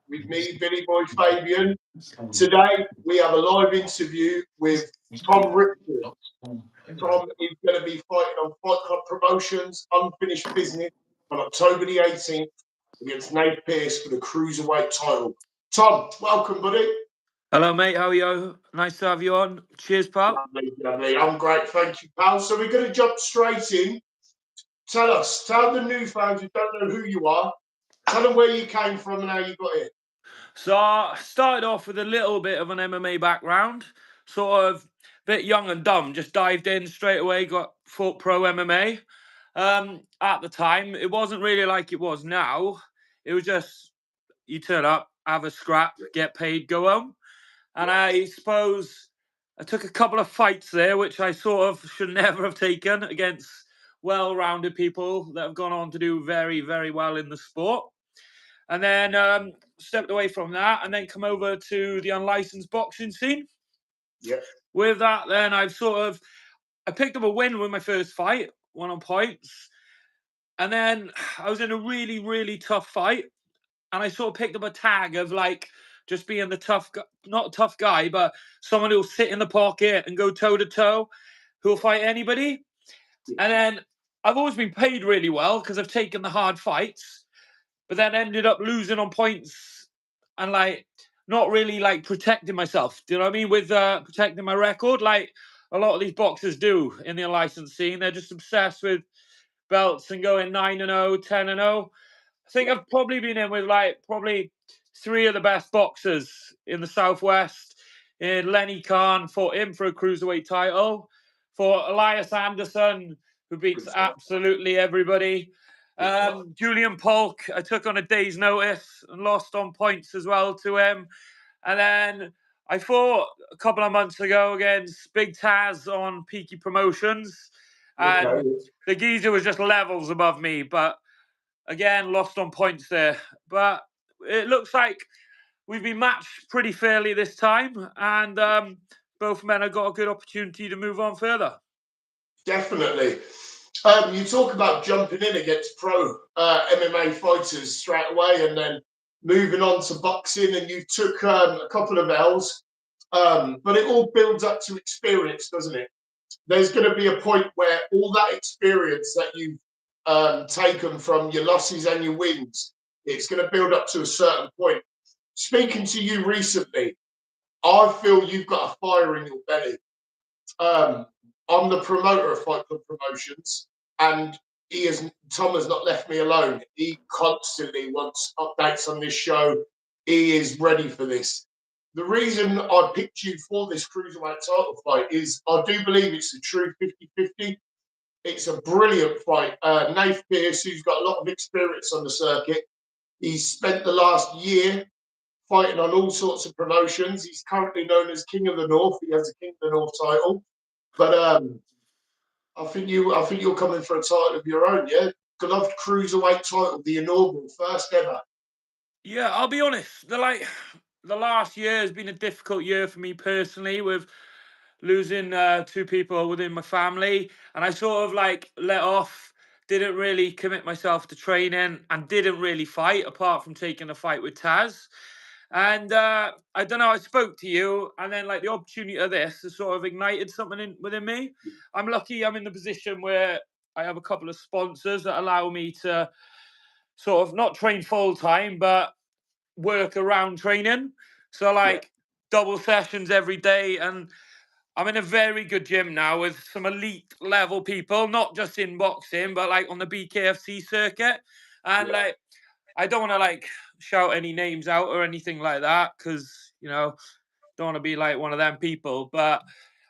with me, Billy Boy Fabian. Today we have a live interview with Tom Ripford. Tom is going to be fighting on Fight Club Promotions Unfinished Business on October the 18th against Nate Pearce for the Cruiserweight title. Tom, welcome, buddy. Hello, mate. How are you? Nice to have you on. Cheers, pal. Lovely. I'm great, thank you, pal. So we're going to jump straight in. Tell the new fans who don't know who you are, tell them where you came from and how you got here. So I started off with a little bit of an MMA background, sort of a bit young and dumb. Just dived in straight away, fought pro MMA. At the time, it wasn't really like it was now. It was just you turn up, have a scrap, get paid, go home. And I suppose I took a couple of fights there, which I sort of should never have taken against well-rounded people that have gone on to do very, very well in the sport. And then stepped away from that and then come over to the unlicensed boxing scene. Yeah. With that, then I picked up a win with my first fight, won on points. And then I was in a really, really tough fight. And I sort of picked up a tag of like just being the not a tough guy, but someone who'll sit in the pocket and go toe to toe, who'll fight anybody. Yeah. And then I've always been paid really well because I've taken the hard fights, but then ended up losing on points and like not really like protecting myself. Do you know what I mean? With protecting my record, like a lot of these boxers do in the unlicensed scene. They're just obsessed with belts and going 9-0, 10-0. I think I've probably been in with like probably three of the best boxers in the Southwest. Lenny Khan fought him for a cruiserweight title. For Elias Anderson, who beats absolutely everybody. Julian Polk, I took on a day's notice and lost on points as well to him. And then I fought a couple of months ago against Big Taz on Peaky Promotions. And the geezer was just levels above me, but again, lost on points there. But it looks like we've been matched pretty fairly this time. And both men have got a good opportunity to move on further. Definitely. You talk about jumping in against pro MMA fighters straight away and then moving on to boxing, and you took a couple of L's. But it all builds up to experience, doesn't it? There's going to be a point where all that experience that you've taken from your losses and your wins, it's going to build up to a certain point. Speaking to you recently, I feel you've got a fire in your belly. I'm the promoter of Fight Club Promotions, and Tom has not left me alone. He constantly wants updates on this show. He is ready for this. The reason I picked you for this cruiserweight title fight is I do believe it's a true 50-50. It's a brilliant fight. Nate Pearce, who's got a lot of experience on the circuit, he's spent the last year fighting on all sorts of promotions. He's currently known as King of the North. He has a King of the North title. But I think you're coming for a title of your own, yeah? Gloved cruiserweight title, the inaugural, first ever. Yeah, I'll be honest. The last year has been a difficult year for me personally, with losing two people within my family, and I sort of like let off. Didn't really commit myself to training and didn't really fight apart from taking a fight with Taz. And I don't know, I spoke to you and then like the opportunity of this has sort of ignited something within me. I'm lucky I'm in the position where I have a couple of sponsors that allow me to sort of not train full time, but work around training. So like double sessions every day. And I'm in a very good gym now with some elite level people, not just in boxing, but like on the BKFC circuit. And like, I don't want to like shout any names out or anything like that because, you know, don't want to be like one of them people. But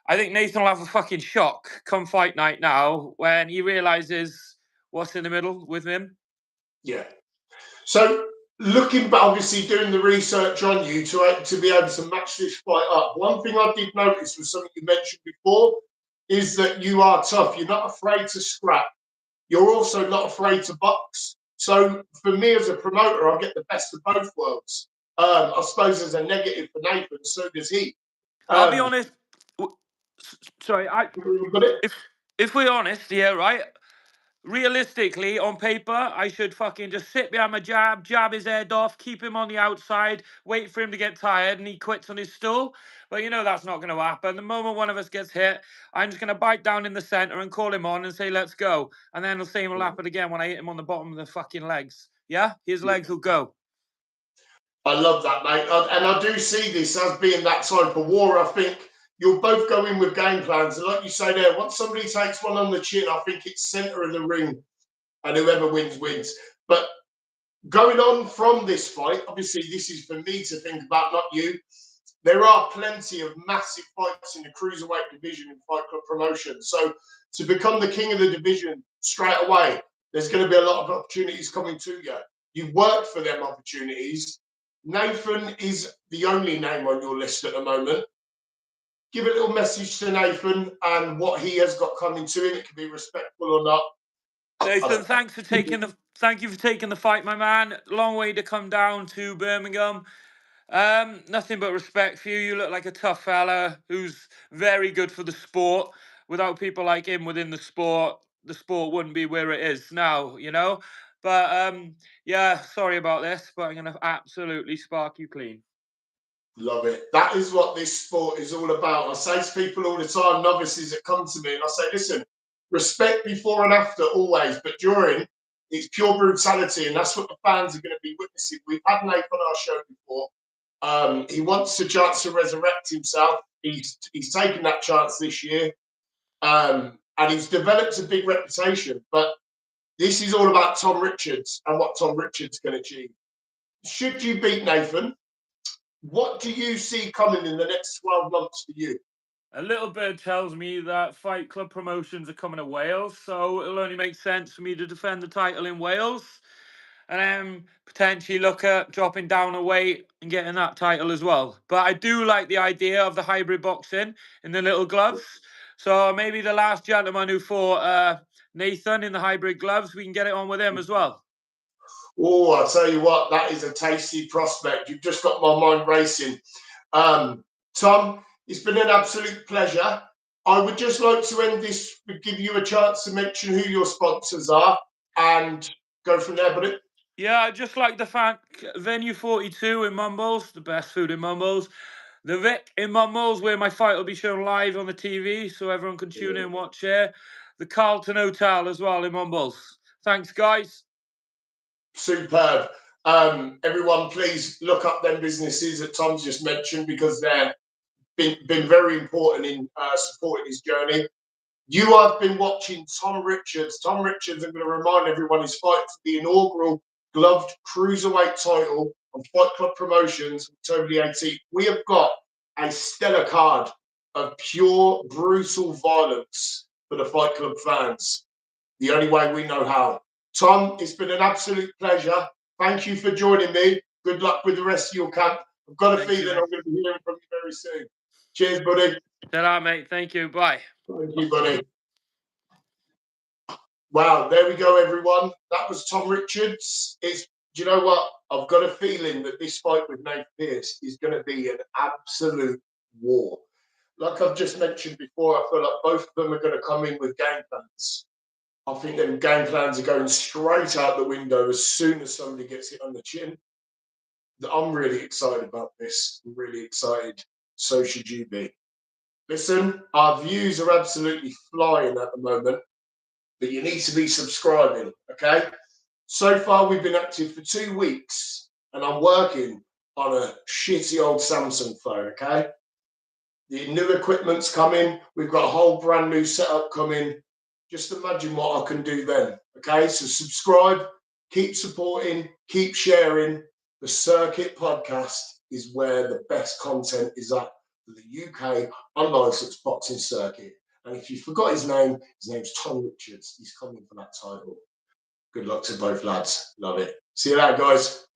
I think Nathan will have a fucking shock come fight night now when he realizes what's in the middle with him. Yeah. So looking back, obviously doing the research on you to be able to match this fight up, one thing I did notice was something you mentioned before is that you are tough. You're not afraid to scrap. You're also not afraid to box. So for me as a promoter, I get the best of both worlds. I suppose there's a negative for Nathan, so does he. I'll be honest. Sorry, if we're honest, yeah, right. realistically, on paper, I should fucking just sit behind my jab his head off, keep him on the outside, wait for him to get tired, and he quits on his stool. But you know that's not going to happen. The moment one of us gets hit, I'm just going to bite down in the center and call him on and say, let's go. And then the same will happen again when I hit him on the bottom of the fucking legs. Yeah? His legs will go. I love that, mate. And I do see this as being that type of war. I think you'll both go in with game plans. And like you say there, once somebody takes one on the chin, I think it's centre of the ring and whoever wins, wins. But going on from this fight, obviously this is for me to think about, not you. There are plenty of massive fights in the cruiserweight division in Fight Club Promotion. So to become the king of the division straight away, there's going to be a lot of opportunities coming to you. You've worked for them opportunities. Nathan is the only name on your list at the moment. Give a little message to Nathan and what he has got coming to him. It can be respectful or not. Nathan, thank you for taking the fight, my man. Long way to come down to Birmingham. Nothing but respect for you. You look like a tough fella who's very good for the sport. Without people like him within the sport wouldn't be where it is now, you know. But yeah, sorry about this, but I'm gonna absolutely spark you clean. Love it. That is what this sport is all about. I say to people all the time, novices that come to me, and I say, listen, respect before and after always, but during, it's pure brutality, and that's what the fans are going to be witnessing. We've had Nathan on our show before. He wants a chance to resurrect himself. He's taken that chance this year, and he's developed a big reputation. But this is all about Tom Richards and what Tom Richards can achieve. Should you beat Nathan, what do you see coming in the next 12 months for you? A little bit tells me that Fight Club Promotions are coming to Wales, so it'll only make sense for me to defend the title in Wales, and then potentially look at dropping down a weight and getting that title as well. But I do like the idea of the hybrid boxing in the little gloves. So maybe the last gentleman who fought Nathan in the hybrid gloves, we can get it on with him as well. Oh, I'll tell you what, that is a tasty prospect. You've just got my mind racing. Tom, it's been an absolute pleasure. I would just like to end this, give you a chance to mention who your sponsors are and go from there, buddy. Yeah, I'd just like to thank Venue 42 in Mumbles, the best food in Mumbles. The Vic in Mumbles, where my fight will be shown live on the TV, so everyone can tune in and watch it. The Carlton Hotel as well in Mumbles. Thanks, guys. Superb. Everyone, please look up them businesses that Tom's just mentioned, because they're been very important in supporting his journey. You have been watching Tom Richards. Tom Richards, I'm going to remind everyone, is fighting for the inaugural gloved cruiserweight title on Fight Club Promotions, October the 18th. We have got a stellar card of pure brutal violence for the Fight Club fans, the only way we know how. Tom, it's been an absolute pleasure. Thank you for joining me. Good luck with the rest of your camp. I've got a feeling I'm going to be hearing from you very soon. Cheers, buddy. Ta-ra, mate. Thank you. Bye. Thank you, buddy. Wow, there we go, everyone. That was Tom Richards. Do you know what? I've got a feeling that this fight with Nate Pearce is going to be an absolute war. Like I've just mentioned before, I feel like both of them are going to come in with game plans. I think them game plans are going straight out the window as soon as somebody gets hit on the chin. I'm really excited about this. I'm really excited. So should you be. Listen, our views are absolutely flying at the moment, but you need to be subscribing, okay? So far, we've been active for 2 weeks, and I'm working on a shitty old Samsung phone, okay? The new equipment's coming. We've got a whole brand new setup coming. Just imagine what I can do then, okay? So subscribe, keep supporting, keep sharing. The Circuit Podcast is where the best content is at for the UK unlicensed boxing circuit. And if you forgot his name's Tom Richards. He's coming for that title. Good luck to both lads. Love it. See you later, guys.